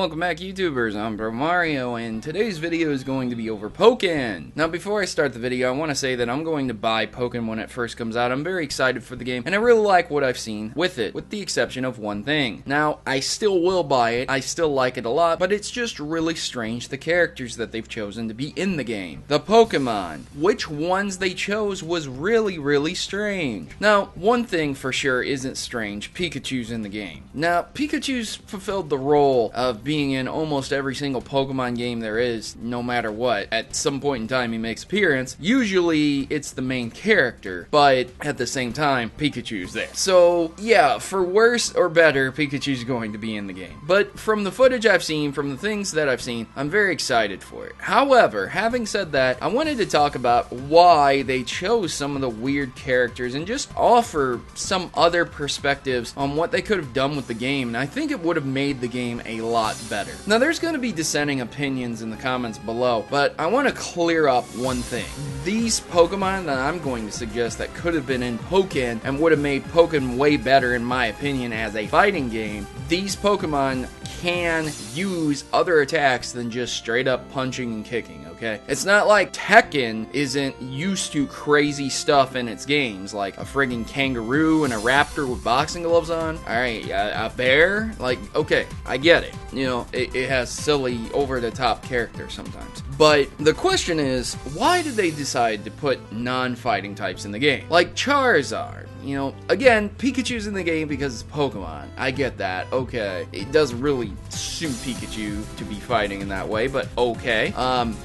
welcome back YouTubers, I'm Protomario, and today's video is going to be over Pokken. Now before I start the video, I want to say that I'm going to buy Pokken when it first comes out. I'm very excited for the game, and I really like what I've seen with it, with the exception of one thing. Now, I still will buy it, I still like it a lot, but it's just really strange the characters that they've chosen to be in the game. The Pokemon, which ones they chose was really strange. Now, one thing for sure isn't strange, Pikachu's in the game. Now, Pikachu's fulfilled the role of being in almost every single Pokemon game there is, no matter what. At some point in time he makes appearance. Usually it's the main character, but at the same time, Pikachu's there. So yeah, for worse or better, Pikachu's going to be in the game. But from the footage I've seen, from the things that I've seen, I'm very excited for it. However, having said that, I wanted to talk about why they chose some of the weird characters and just offer some other perspectives on what they could have done with the game, and I think it would have made the game a lot better. Now, there's going to be dissenting opinions in the comments below, but I want to clear up one thing. These Pokemon that I'm going to suggest that could have been in Pokken and would have made Pokken way better, in my opinion, as a fighting game, these Pokemon can use other attacks than just straight up punching and kicking, okay? It's not like Tekken isn't used to crazy stuff in its games, like a friggin' kangaroo and a raptor with boxing gloves on. Alright, a bear? Like, okay, I get it. You know, it has silly, over-the-top characters sometimes. But the question is, why did they decide to put non-fighting types in the game? Like Charizard. You know, again, Pikachu's in the game because it's Pokemon. I get that, okay. It doesn't really suit Pikachu to be fighting in that way, but okay.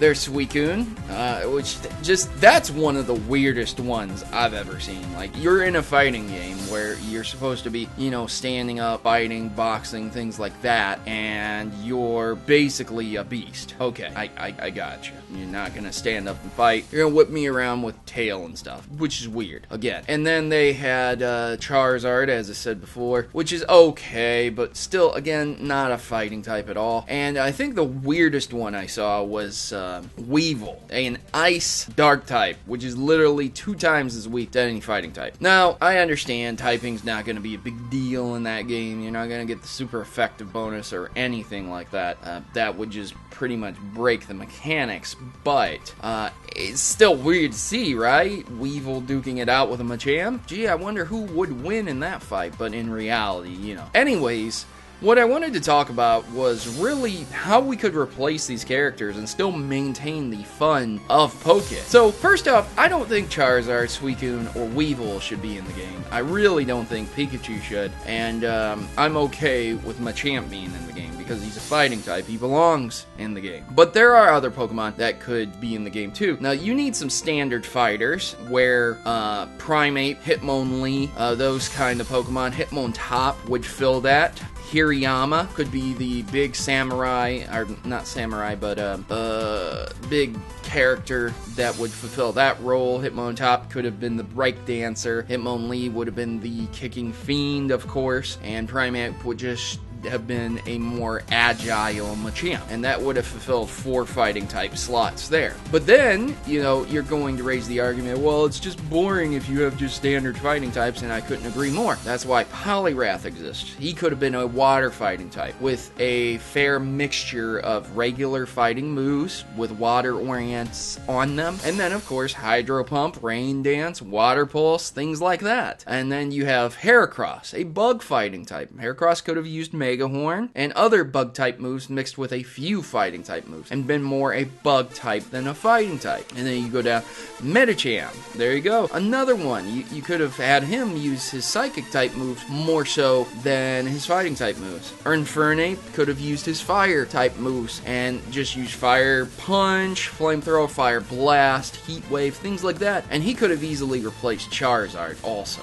There's Suicune, which that's one of the weirdest ones I've ever seen. Like, you're in a fighting game where you're supposed to be, you know, standing up, fighting, boxing, things like that, and you're basically a beast. Okay, I got you. You're not gonna stand up and fight. You're gonna whip me around with tail and stuff, which is weird, again. And then they had Charizard, as I said before, which is okay, but still, again, not a fighting type at all. And I think the weirdest one I saw was Weevil, an ice dark type, which is literally 2 times as weak to any fighting type. Now, I understand typing's not going to be a big deal in that game. You're not going to get the super effective bonus or anything like that. That would just pretty much break the mechanics, but it's still weird to see, right? Weevil duking it out with a Machamp? Gee, I wonder who would win in that fight, but in reality, you know. Anyways, what I wanted to talk about was really how we could replace these characters and still maintain the fun of Pokken. So, first off, I don't think Charizard, Suicune, or Weevil should be in the game. I really don't think Pikachu should, and I'm okay with Machamp being in the game because he's a fighting type. He belongs in the game. But there are other Pokemon that could be in the game too. Now, you need some standard fighters where Primate, Hitmonlee, those kind of Pokemon, Hitmontop would fill that. Hirayama could be the big samurai, or not samurai, but big character that would fulfill that role. Hitmontop could have been the break dancer. Hitmonlee would have been the kicking fiend, of course, and Primate would just have been a more agile Machamp, and that would have fulfilled 4 fighting type slots there. But then, you know, you're going to raise the argument, well, it's just boring if you have just standard fighting types, and I couldn't agree more. That's why Poliwrath exists. He could have been a water fighting type with a fair mixture of regular fighting moves with water orients on them, and then of course Hydro Pump, Rain Dance, Water Pulse, things like that. And then you have Heracross, a bug fighting type. Heracross could have used Mega Horn and other bug type moves mixed with a few fighting type moves and been more a bug type than a fighting type. And then you go down Medicham. There you go. Another one. You could have had him use his psychic type moves more so than his fighting type moves. Infernape could have used his fire type moves and just used Fire Punch, Flamethrower, Fire Blast, Heat Wave, things like that. And he could have easily replaced Charizard also.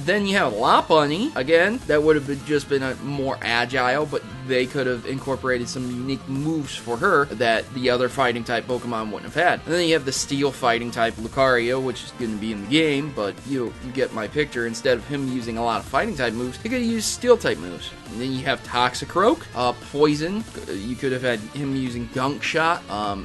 Then you have Lopunny. Again, that would have just been a more agile, but they could have incorporated some unique moves for her that the other fighting type Pokemon wouldn't have had. And then you have the steel fighting type Lucario, which is going to be in the game, but you get my picture. Instead of him using a lot of fighting type moves, he could use steel type moves. And then you have Toxicroak, Poison. You could have had him using Gunk Shot. I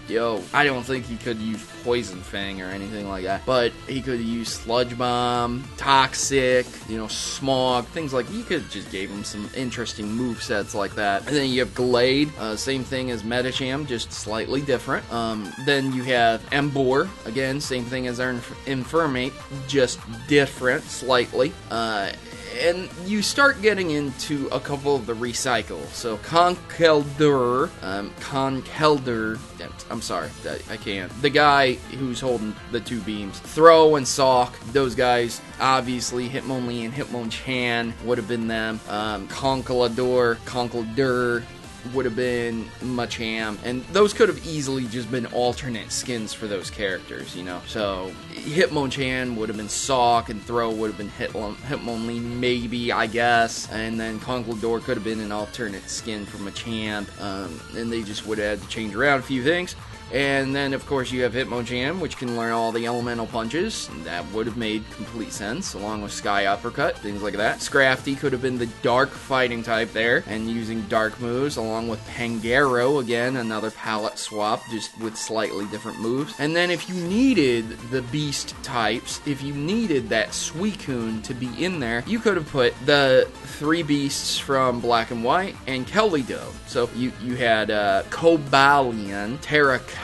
don't think he could use Poison Fang or anything like that, but he could use Sludge Bomb, Toxic, Smog, things like. You could have just gave him some interesting interesting movesets like that. And then you have Glade, same thing as Metacham, just slightly different. Then you have Embor, again, same thing as our Infirmate, just different slightly. And you start getting into a couple of the recycles. So Conkeldurr, I'm sorry, I can't. The guy who's holding the two beams. Throw and Sock, those guys, obviously Hitmonlee and Hitmonchan would have been them. Conkeldurr would have been Machamp, and those could have easily just been alternate skins for those characters, you know. So Hitmonchan would have been Sock, and Throw would have been Hitmonlee, maybe, I guess, and then Conkeldurr could have been an alternate skin for Machamp, and they just would have had to change around a few things. And then, of course, you have Hitmonchan, which can learn all the elemental punches. That would have made complete sense, along with Sky Uppercut, things like that. Scrafty could have been the dark fighting type there, and using dark moves, along with Pangaro, again, another palette swap, just with slightly different moves. And then if you needed the beast types, if you needed that Suicune to be in there, you could have put the three beasts from Black and White and Kelido. So you had Cobalion, Terrakion,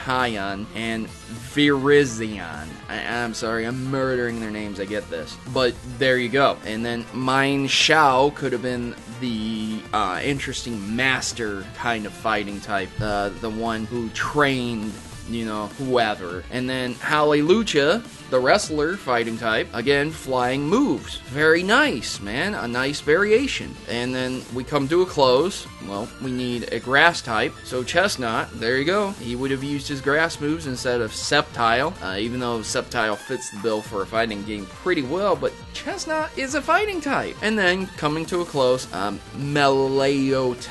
and Virizion. I'm sorry, I'm murdering their names, I get this. But there you go. And then Mine Shao could have been the interesting master kind of fighting type. The one who trained, you know, whoever. And then Hallelujah, the wrestler fighting type, again, flying moves. Very nice, man. A nice variation. And then we come to a close. Well, we need a grass type. So Chestnut, there you go. He would have used his grass moves instead of Sceptile, even though Sceptile fits the bill for a fighting game pretty well, but Chestnut is a fighting type. And then, coming to a close, Meleota,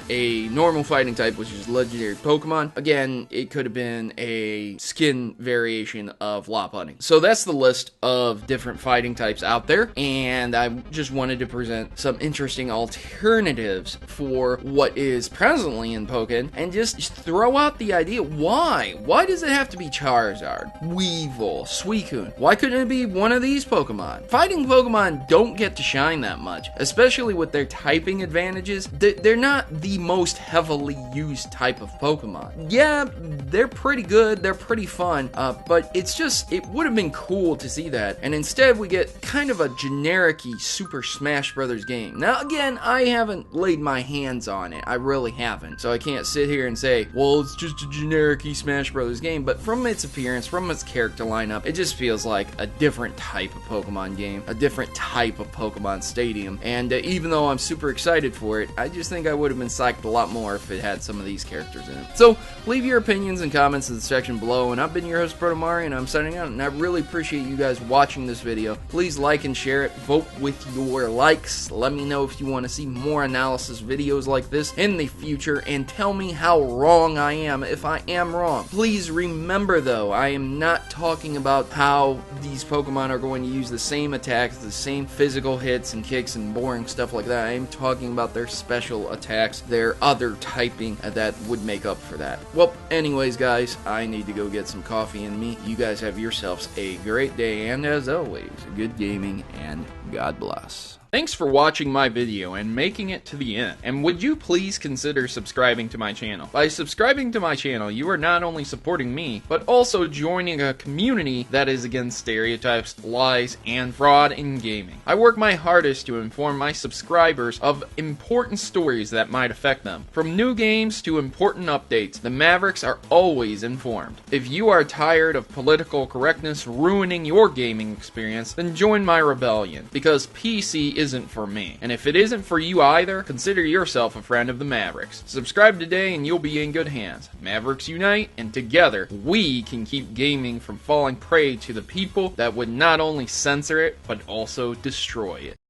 a normal fighting type, which is legendary Pokemon. Again, it could have been a skin variation of Lopunny. So that's the list of different fighting types out there, and I just wanted to present some interesting alternatives for what is presently in Pokken, and just throw out the idea, why? Why does it have to be Charizard, Weevil, Suicune? Why couldn't it be one of these Pokemon? Fighting Pokemon don't get to shine that much, especially with their typing advantages. They're not the most heavily used type of Pokemon. Yeah, they're pretty good, they're pretty fun, but it's just, it would have been cool to see that, and instead we get kind of a generic-y Super Smash Brothers game. Now again, I haven't laid my hands on it, I really haven't, so I can't sit here and say, well, it's just a generic-y Smash Brothers game, but from its appearance, from its character lineup, it just feels like a different type of Pokemon game, a different type of Pokemon Stadium, and even though I'm super excited for it, I just think I would have been psyched a lot more if it had some of these characters in it. So, leave your opinions and comments in the section below, and I've been your host, Protomario, and I'm signing out, and I really appreciate you guys watching this video. Please like and share it, vote with your likes, let me know if you want to see more analysis videos like this in the future, and tell me how wrong I am if I am wrong. Please remember though, I am not talking about how these Pokemon are going to use the same attacks, the same physical hits and kicks and boring stuff like that. I am talking about their special attacks, their other typing that would make up for that. Well, anyways guys, I need to go get some coffee in me. You guys have yourselves a great day, and as always, good gaming, and God bless. Thanks for watching my video and making it to the end, and would you please consider subscribing to my channel? By subscribing to my channel, you are not only supporting me, but also joining a community that is against stereotypes, lies, and fraud in gaming. I work my hardest to inform my subscribers of important stories that might affect them. From new games to important updates, the Mavericks are always informed. If you are tired of political correctness ruining your gaming experience, then join my rebellion, because PC isn't for me. And if it isn't for you either, consider yourself a friend of the Mavericks. Subscribe today and you'll be in good hands. Mavericks unite, and together we can keep gaming from falling prey to the people that would not only censor it, but also destroy it.